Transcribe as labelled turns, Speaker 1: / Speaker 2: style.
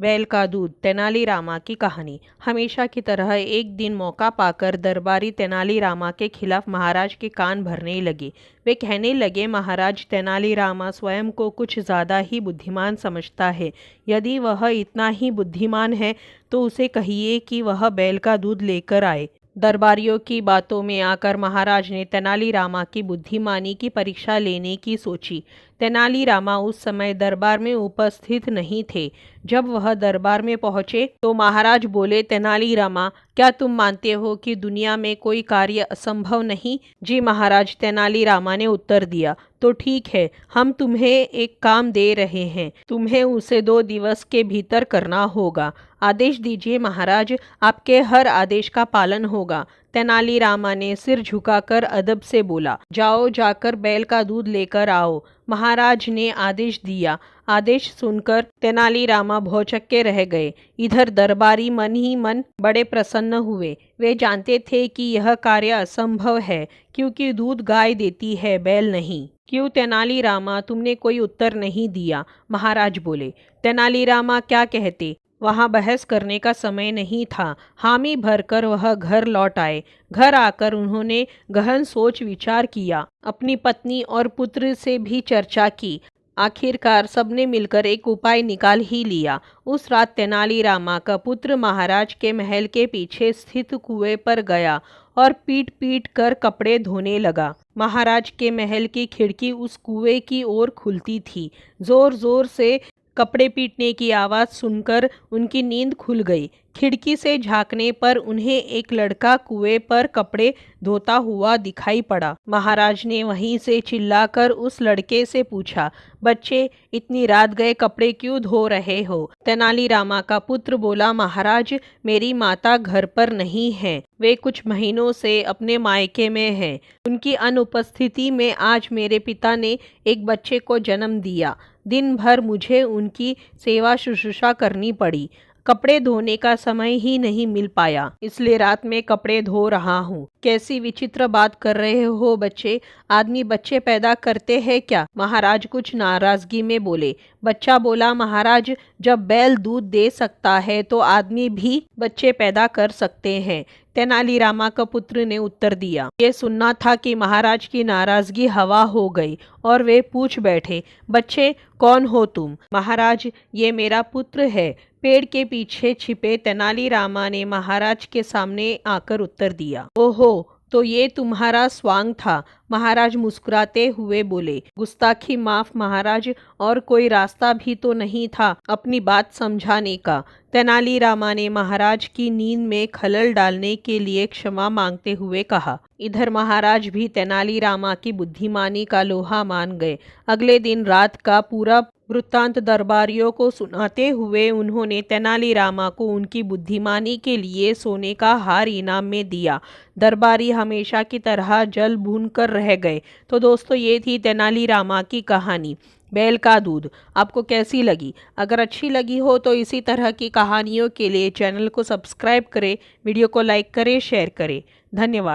Speaker 1: बैल का दूध। तेनालीरामा की कहानी। हमेशा की तरह एक दिन मौका पाकर दरबारी तेनालीरामा के खिलाफ महाराज के कान भरने लगे। वे कहने लगे, महाराज, तेनालीरामा स्वयं को कुछ ज़्यादा ही बुद्धिमान समझता है। यदि वह इतना ही बुद्धिमान है तो उसे कहिए कि वह बैल का दूध लेकर आए। दरबारियों की बातों में आकर महाराज ने तेनालीरामा की बुद्धिमानी की परीक्षा लेने की सोची। तेनालीरामा उस समय दरबार में उपस्थित नहीं थे। जब वह दरबार में पहुंचे तो महाराज बोले, तेनालीरामा, क्या तुम मानते हो कि दुनिया में कोई कार्य असंभव नहीं? जी महाराज, तेनालीरामा ने उत्तर दिया। तो ठीक है, हम तुम्हें एक काम दे रहे हैं। तुम्हें उसे 2 दिवस के भीतर करना होगा। आदेश दीजिए महाराज, आपके हर आदेश का पालन होगा। तेनालीरामा ने सिर झुकाकर अदब से बोला, जाओ, जाकर बैल का दूध लेकर आओ। महाराज ने आदेश दिया। आदेश सुनकर तेनालीरामा भौचक्के रह गए। इधर दरबारी मन ही मन बड़े प्रसन्न हुए। वे जानते थे कि यह कार्य असंभव है, क्योंकि दूध गाय देती है, बैल नहीं। क्यों तेनालीरामा, तुमने कोई उत्तर नहीं दिया? महाराज बोले। तेनालीरामा क्या कहते? वहाँ बहस करने का समय नहीं था। हामी भरकर वह घर लौट आए। घर आकर उन्होंने गहन सोच विचार किया। अपनी पत्नी और पुत्र से भी चर्चा की। आखिरकार सबने मिलकर एक उपाय निकाल ही लिया। उस रात तेनालीरामा का पुत्र महाराज के महल के पीछे स्थित कुएं पर गया और पीट पीट कर कपड़े धोने लगा। महाराज के महल की खिड़की उस कुएं की ओर खुलती थी। जोर जोर से कपड़े पीटने की आवाज़ सुनकर उनकी नींद खुल गई। खिड़की से झांकने पर उन्हें एक लड़का कुएं पर कपड़े धोता हुआ दिखाई पड़ा। महाराज ने वहीं से चिल्लाकर उस लड़के से पूछा, बच्चे, इतनी रात गए कपड़े क्यों धो रहे हो? तेनालीरामा का पुत्र बोला, महाराज, मेरी माता घर पर नहीं है। वे कुछ महीनों से अपने मायके में हैं। उनकी अनुपस्थिति में आज मेरे पिता ने एक बच्चे को जन्म दिया। दिन भर मुझे उनकी सेवा शुश्रूषा करनी पड़ी। कपड़े धोने का समय ही नहीं मिल पाया, इसलिए रात में कपड़े धो रहा हूँ। कैसी विचित्र बात कर रहे हो बच्चे, आदमी बच्चे पैदा करते हैं क्या? महाराज कुछ नाराजगी में बोले। बच्चा बोला, महाराज, जब बैल दूध दे सकता है तो आदमी भी बच्चे पैदा कर सकते हैं। तेनालीरामा का पुत्र ने उत्तर दिया। ये सुनना था कि महाराज की नाराजगी हवा हो गई और वे पूछ बैठे, बच्चे, कौन हो तुम? महाराज, ये मेरा पुत्र है। पेड़ के पीछे छिपे तेनालीरामा ने महाराज के सामने आकर उत्तर दिया। ओहो, तो ये तुम्हारा स्वांग था? महाराज मुस्कुराते हुए बोले। गुस्ताखी माफ महाराज, और कोई रास्ता भी तो नहीं था अपनी बात समझाने का। तेनालीरामा ने महाराज की नींद में खलल डालने के लिए क्षमा मांगते हुए कहा। इधर महाराज भी तेनालीरामा की बुद्धिमानी का लोहा मान गए। अगले दिन रात का पूरा वृत्तांत दरबारियों को सुनाते हुए उन्होंने तेनालीरामा को उनकी बुद्धिमानी के लिए सोने का हार इनाम में दिया। दरबारी हमेशा की तरह जल भून कर रह गए। तो दोस्तों, ये थी तेनालीरामा की कहानी, बैल का दूध। आपको कैसी लगी? अगर अच्छी लगी हो तो इसी तरह की कहानियों के लिए चैनल को सब्सक्राइब करें, वीडियो को लाइक करें, शेयर करें। धन्यवाद।